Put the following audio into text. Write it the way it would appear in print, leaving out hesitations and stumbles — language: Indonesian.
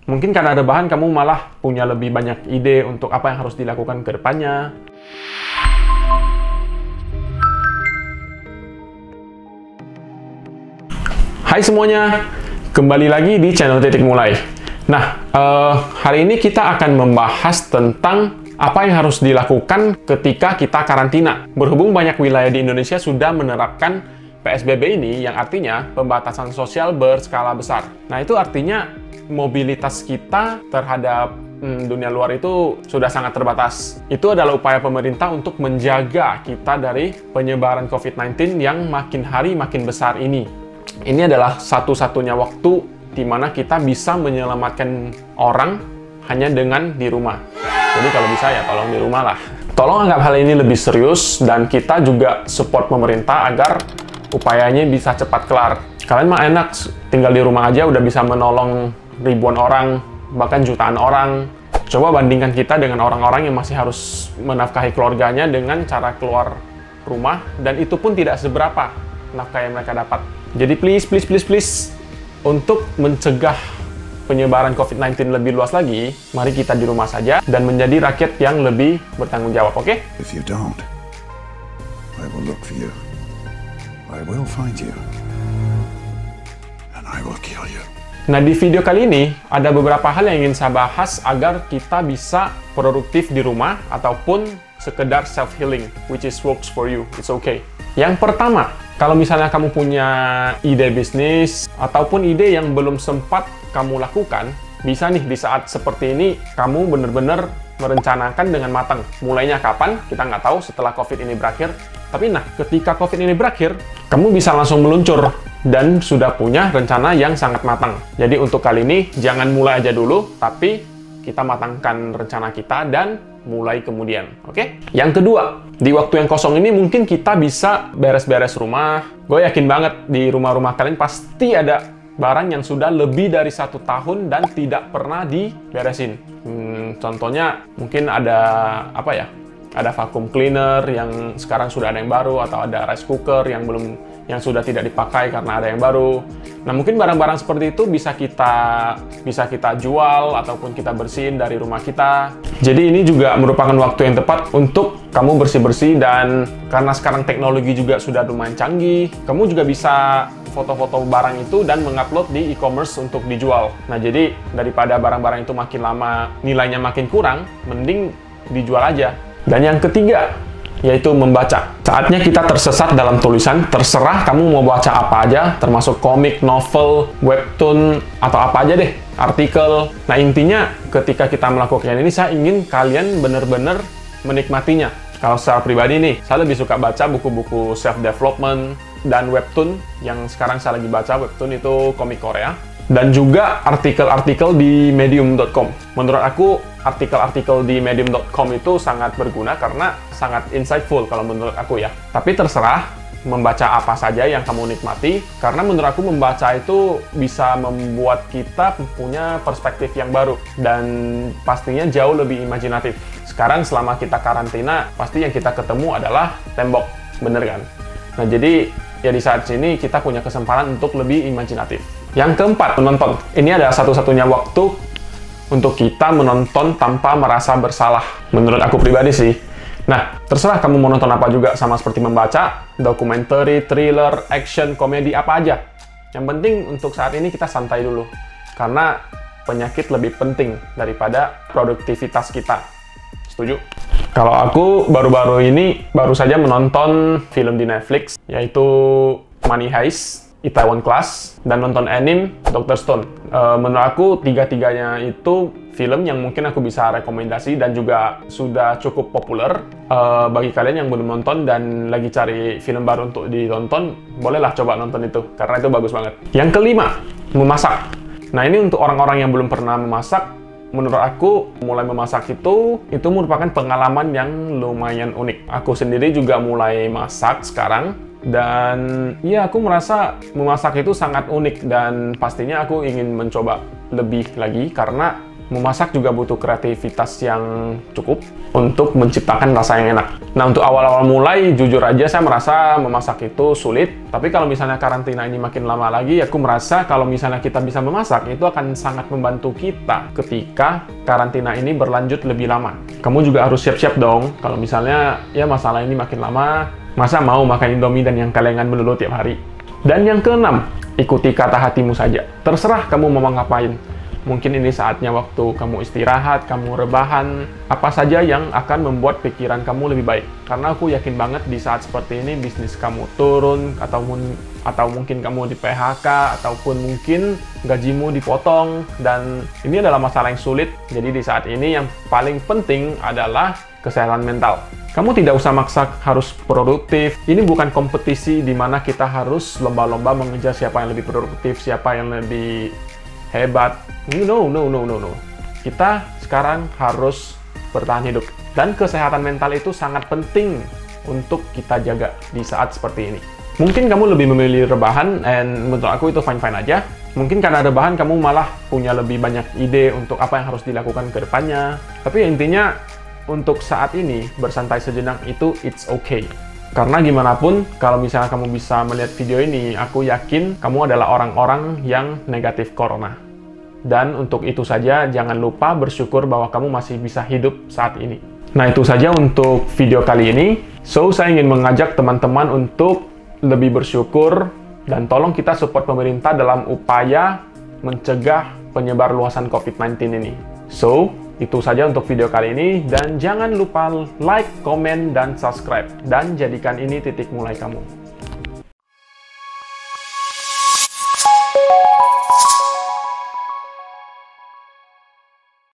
Mungkin karena ada bahan, kamu malah punya lebih banyak ide untuk apa yang harus dilakukan ke depannya. Hai semuanya, kembali lagi di channel Titik Mulai. Nah, hari ini kita akan membahas tentang apa yang harus dilakukan ketika kita karantina. Berhubung banyak wilayah di Indonesia sudah menerapkan PSBB ini, yang artinya pembatasan sosial berskala besar. Nah, itu artinya mobilitas kita terhadap dunia luar itu sudah sangat terbatas. Itu adalah upaya pemerintah untuk menjaga kita dari penyebaran COVID-19 yang makin hari makin besar ini. Ini adalah satu-satunya waktu di mana kita bisa menyelamatkan orang hanya dengan di rumah. Jadi kalau bisa ya tolong di rumah lah. Tolong anggap hal ini lebih serius dan kita juga support pemerintah agar upayanya bisa cepat kelar. Kalian mah enak, tinggal di rumah aja udah bisa menolong ribuan orang, bahkan jutaan orang. Coba bandingkan kita dengan orang-orang yang masih harus menafkahi keluarganya dengan cara keluar rumah, dan itu pun tidak seberapa nafkah yang mereka dapat. Jadi please, untuk mencegah penyebaran COVID-19 lebih luas lagi, mari kita di rumah saja dan menjadi rakyat yang lebih bertanggung jawab, oke? If you don't, I will look for you. I will find you. And I will kill you. Nah, di video kali ini ada beberapa hal yang ingin saya bahas agar kita bisa produktif di rumah ataupun sekedar self-healing, which is works for you, it's okay. Yang pertama, kalau misalnya kamu punya ide bisnis ataupun ide yang belum sempat kamu lakukan, bisa nih di saat seperti ini kamu benar-benar merencanakan dengan matang. Mulainya kapan? Kita nggak tahu setelah COVID ini berakhir. Tapi nah, ketika COVID ini berakhir, kamu bisa langsung meluncur dan sudah punya rencana yang sangat matang. Jadi untuk kali ini, jangan mulai aja dulu, tapi kita matangkan rencana kita dan mulai kemudian, oke? Yang kedua, di waktu yang kosong ini mungkin kita bisa beres-beres rumah. Gue yakin banget di rumah-rumah kalian pasti ada barang yang sudah lebih dari 1 tahun dan tidak pernah diberesin. Contohnya mungkin ada apa ya? Ada vacuum cleaner yang sekarang sudah ada yang baru, atau ada rice cooker yang sudah tidak dipakai karena ada yang baru. Nah, mungkin barang-barang seperti itu bisa kita jual ataupun kita bersihin dari rumah kita. Jadi ini juga merupakan waktu yang tepat untuk kamu bersih-bersih, dan karena sekarang teknologi juga sudah lumayan canggih, kamu juga bisa foto-foto barang itu dan mengupload di e-commerce untuk dijual. Nah, jadi daripada barang-barang itu makin lama nilainya makin kurang, mending dijual aja. Dan yang ketiga, yaitu membaca. Saatnya kita tersesat dalam tulisan, terserah kamu mau baca apa aja, termasuk komik, novel, webtoon, atau apa aja deh, artikel. Nah, intinya ketika kita melakukan ini, saya ingin kalian benar-benar menikmatinya. Kalau secara pribadi nih, saya lebih suka baca buku-buku self-development dan webtoon. Yang sekarang saya lagi baca webtoon itu komik Korea. Dan juga artikel-artikel di medium.com. Menurut aku, artikel-artikel di medium.com itu sangat berguna karena sangat insightful kalau menurut aku ya. Tapi terserah membaca apa saja yang kamu nikmati, karena menurut aku membaca itu bisa membuat kita punya perspektif yang baru dan pastinya jauh lebih imajinatif. Sekarang selama kita karantina, pasti yang kita ketemu adalah tembok, bener kan? Nah, jadi ya di saat ini kita punya kesempatan untuk lebih imajinatif. Yang keempat, menonton. Ini adalah satu-satunya waktu untuk kita menonton tanpa merasa bersalah. Menurut aku pribadi sih. Nah, terserah kamu mau nonton apa juga, sama seperti membaca, dokumenter, thriller, action, komedi, apa aja. Yang penting untuk saat ini kita santai dulu. Karena penyakit lebih penting daripada produktivitas kita. Setuju? Kalau aku baru-baru ini baru saja menonton film di Netflix, yaitu Money Heist, Itaewon Class, dan nonton anime Dr. Stone. Menurut aku tiga-tiganya itu film yang mungkin aku bisa rekomendasi dan juga sudah cukup populer. Bagi kalian yang belum nonton dan lagi cari film baru untuk ditonton, bolehlah coba nonton itu, karena itu bagus banget. Yang kelima, memasak. Nah, ini untuk orang-orang yang belum pernah memasak, menurut aku mulai memasak itu merupakan pengalaman yang lumayan unik. Aku sendiri juga mulai masak sekarang. Dan ya, aku merasa memasak itu sangat unik dan pastinya aku ingin mencoba lebih lagi karena Memasak juga butuh kreativitas yang cukup untuk menciptakan rasa yang enak. Nah, untuk awal-awal mulai, jujur aja saya merasa memasak itu sulit. Tapi kalau misalnya karantina ini makin lama lagi, aku merasa kalau misalnya kita bisa memasak, itu akan sangat membantu kita ketika karantina ini berlanjut lebih lama. Kamu juga harus siap-siap dong, kalau misalnya ya masalah ini makin lama, masa mau makan Indomie dan yang kalengan melulu tiap hari. Dan yang keenam, ikuti kata hatimu saja. Terserah kamu mau ngapain. Mungkin ini saatnya waktu kamu istirahat, kamu rebahan, apa saja yang akan membuat pikiran kamu lebih baik. Karena aku yakin banget di saat seperti ini bisnis kamu turun, atau mungkin kamu di PHK, ataupun mungkin gajimu dipotong, dan ini adalah masalah yang sulit. Jadi di saat ini yang paling penting adalah kesehatan mental. Kamu tidak usah maksa harus produktif. Ini bukan kompetisi di mana kita harus lomba-lomba mengejar siapa yang lebih produktif, siapa yang lebih hebat. No. Kita sekarang harus bertahan hidup. Dan kesehatan mental itu sangat penting untuk kita jaga di saat seperti ini. Mungkin kamu lebih memilih rebahan, and menurut aku itu fine-fine aja. Mungkin karena rebahan kamu malah punya lebih banyak ide untuk apa yang harus dilakukan ke depannya. Tapi intinya, untuk saat ini, bersantai sejenak itu it's okay. Karena gimana pun, kalau misalnya kamu bisa melihat video ini, aku yakin kamu adalah orang-orang yang negatif corona. Dan untuk itu saja, jangan lupa bersyukur bahwa kamu masih bisa hidup saat ini. Nah, itu saja untuk video kali ini. So, saya ingin mengajak teman-teman untuk lebih bersyukur, dan tolong kita support pemerintah dalam upaya mencegah penyebar luasan COVID-19 ini. So, itu saja untuk video kali ini, dan jangan lupa like, komen, dan subscribe, dan jadikan ini titik mulai kamu.